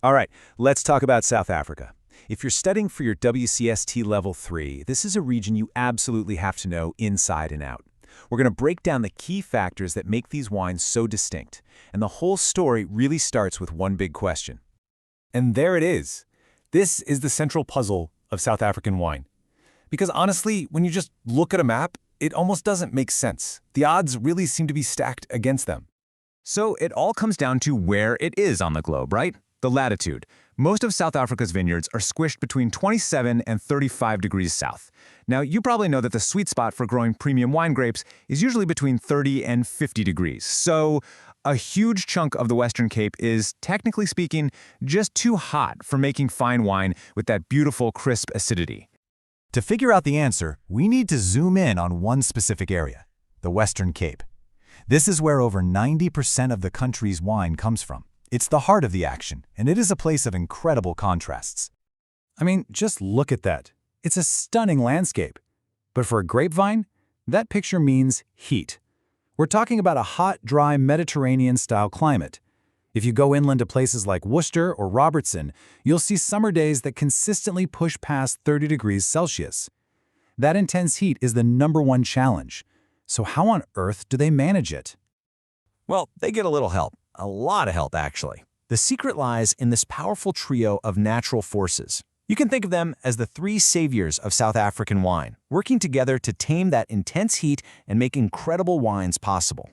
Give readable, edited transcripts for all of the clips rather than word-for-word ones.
All right, let's talk about South Africa. If you're studying for your WSET Level 3, this is a region you absolutely have to know inside and out. We're going to break down the key factors that make these wines so distinct, and the whole story really starts with one big question. And there it is. This is the central puzzle of South African wine. Because honestly, when you just look at a map, it almost doesn't make sense. The odds really seem to be stacked against them. So it all comes down to where it is on the globe, right? The latitude. Most of South Africa's vineyards are squished between 27 and 35 degrees south. Now, you probably know that the sweet spot for growing premium wine grapes is usually between 30 and 50 degrees. So a huge chunk of the Western Cape is, technically speaking, just too hot for making fine wine with that beautiful, crisp acidity. To figure out the answer, we need to zoom in on one specific area, the Western Cape. This is where over 90% of the country's wine comes from. It's the heart of the action, and it is a place of incredible contrasts. I mean, just look at that. It's a stunning landscape. But for a grapevine, that picture means heat. We're talking about a hot, dry, Mediterranean-style climate. If you go inland to places like Worcester or Robertson, you'll see summer days that consistently push past 30 degrees Celsius. That intense heat is the #1 challenge. So how on earth do they manage it? Well, they get a little help. A lot of help, actually. The secret lies in this powerful trio of natural forces. You can think of them as the three saviors of South African wine, working together to tame that intense heat and make incredible wines possible.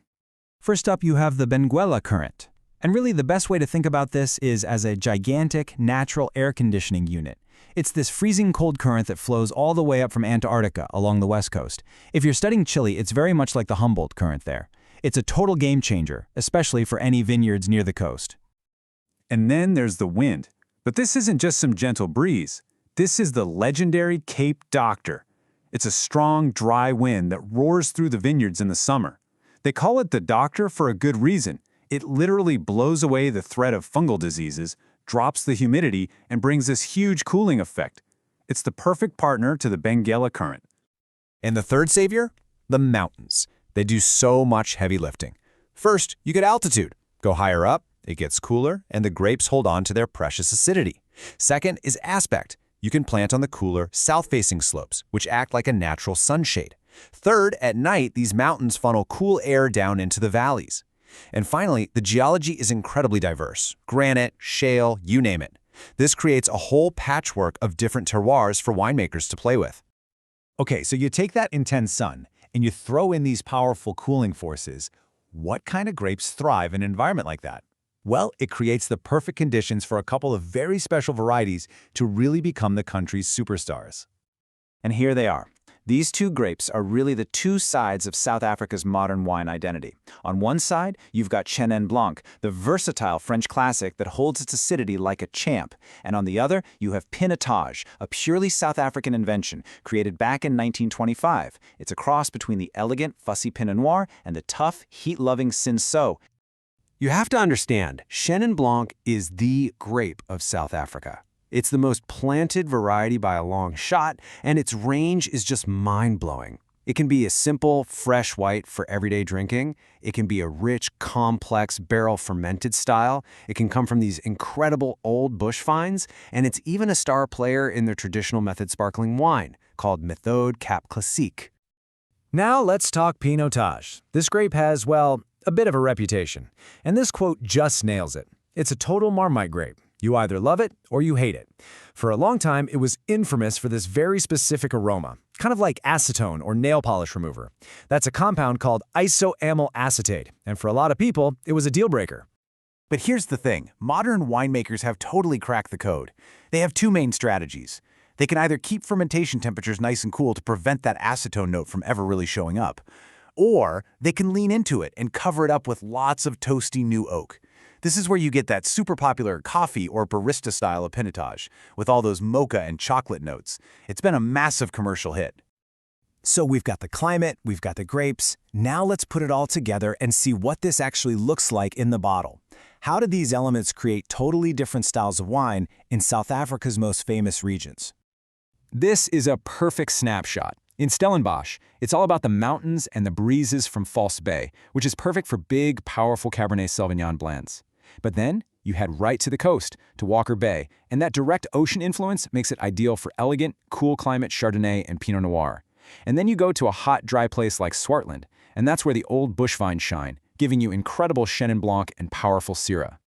First up, you have the Benguela Current. And really, the best way to think about this is as a gigantic, natural air conditioning unit. It's this freezing cold current that flows all the way up from Antarctica along the west coast. If you're studying Chile, it's very much like the Humboldt Current there. It's a total game changer, especially for any vineyards near the coast. And then there's the wind. But this isn't just some gentle breeze. This is the legendary Cape Doctor. It's a strong, dry wind that roars through the vineyards in the summer. They call it the Doctor for a good reason. It literally blows away the threat of fungal diseases, drops the humidity, and brings this huge cooling effect. It's the perfect partner to the Benguela Current. And the third savior? The mountains. They do so much heavy lifting. First, you get altitude. Go higher up, it gets cooler, and the grapes hold on to their precious acidity. Second is aspect. You can plant on the cooler, south-facing slopes, which act like a natural sunshade. Third, at night, these mountains funnel cool air down into the valleys. And finally, the geology is incredibly diverse. Granite, shale, you name it. This creates a whole patchwork of different terroirs for winemakers to play with. Okay, so you take that intense sun, and you throw in these powerful cooling forces. What kind of grapes thrive in an environment like that? Well, it creates the perfect conditions for a couple of very special varieties to really become the country's superstars. And here they are. These two grapes are really the two sides of South Africa's modern wine identity. On one side, you've got Chenin Blanc, the versatile French classic that holds its acidity like a champ. And on the other, you have Pinotage, a purely South African invention created back in 1925. It's a cross between the elegant, fussy Pinot Noir and the tough, heat-loving Cinsault. You have to understand, Chenin Blanc is the grape of South Africa. It's the most planted variety by a long shot, and its range is just mind-blowing. It can be a simple, fresh white for everyday drinking. It can be a rich, complex, barrel-fermented style. It can come from these incredible old bush finds, and it's even a star player in their traditional method sparkling wine, called Méthode Cap Classique. Now let's talk Pinotage. This grape has, well, a bit of a reputation. And this quote just nails it. It's a total Marmite grape. You either love it or you hate it. For a long time, it was infamous for this very specific aroma, kind of like acetone or nail polish remover. That's a compound called isoamyl acetate, and for a lot of people, it was a deal breaker. But here's the thing, modern winemakers have totally cracked the code. They have two main strategies. They can either keep fermentation temperatures nice and cool to prevent that acetone note from ever really showing up, or they can lean into it and cover it up with lots of toasty new oak. This is where you get that super popular coffee or barista style of Pinotage, with all those mocha and chocolate notes. It's been a massive commercial hit. So we've got the climate, we've got the grapes. Now let's put it all together and see what this actually looks like in the bottle. How did these elements create totally different styles of wine in South Africa's most famous regions? This is a perfect snapshot. In Stellenbosch, it's all about the mountains and the breezes from False Bay, which is perfect for big, powerful Cabernet Sauvignon blends. But then, You head right to the coast, to Walker Bay, and that direct ocean influence makes it ideal for elegant, cool climate Chardonnay and Pinot Noir. And then you go to a hot, dry place like Swartland, and that's where the old bush vines shine, giving you incredible Chenin Blanc and powerful Syrah.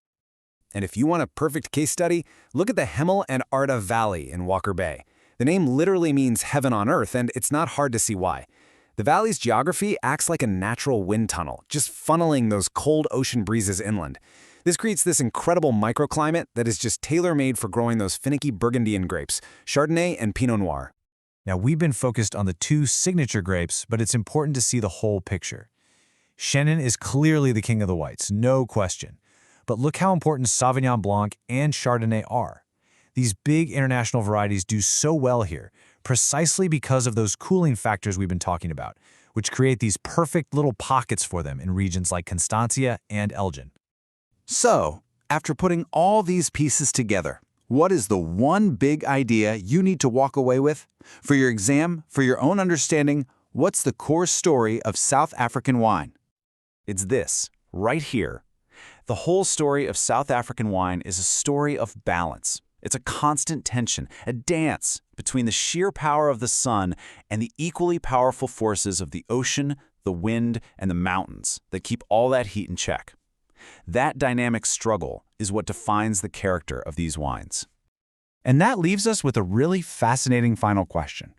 And if you want a perfect case study, look at the Hemel and Arda Valley in Walker Bay. The name literally means heaven on earth, and it's not hard to see why. The valley's geography acts like a natural wind tunnel, just funneling those cold ocean breezes inland. This creates this incredible microclimate that is just tailor-made for growing those finicky Burgundian grapes, Chardonnay and Pinot Noir. Now, we've been focused on the two signature grapes, but it's important to see the whole picture. Chenin is clearly the king of the whites, no question. But look how important Sauvignon Blanc and Chardonnay are. These big international varieties do so well here, precisely because of those cooling factors we've been talking about, which create these perfect little pockets for them in regions like Constancia and Elgin. So, after putting all these pieces together, what is the one big idea you need to walk away with? For your exam, for your own understanding, what's the core story of South African wine? It's this, right here. The whole story of South African wine is a story of balance. It's a constant tension, a dance between the sheer power of the sun and the equally powerful forces of the ocean, the wind, and the mountains that keep all that heat in check. That dynamic struggle is what defines the character of these wines. And that leaves us with a really fascinating final question.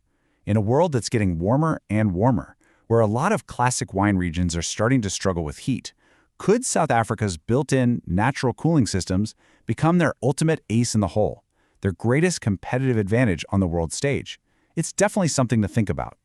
In a world that's getting warmer and warmer, where a lot of classic wine regions are starting to struggle with heat, could South Africa's built-in natural cooling systems become their ultimate ace in the hole, their greatest competitive advantage on the world stage? It's definitely something to think about.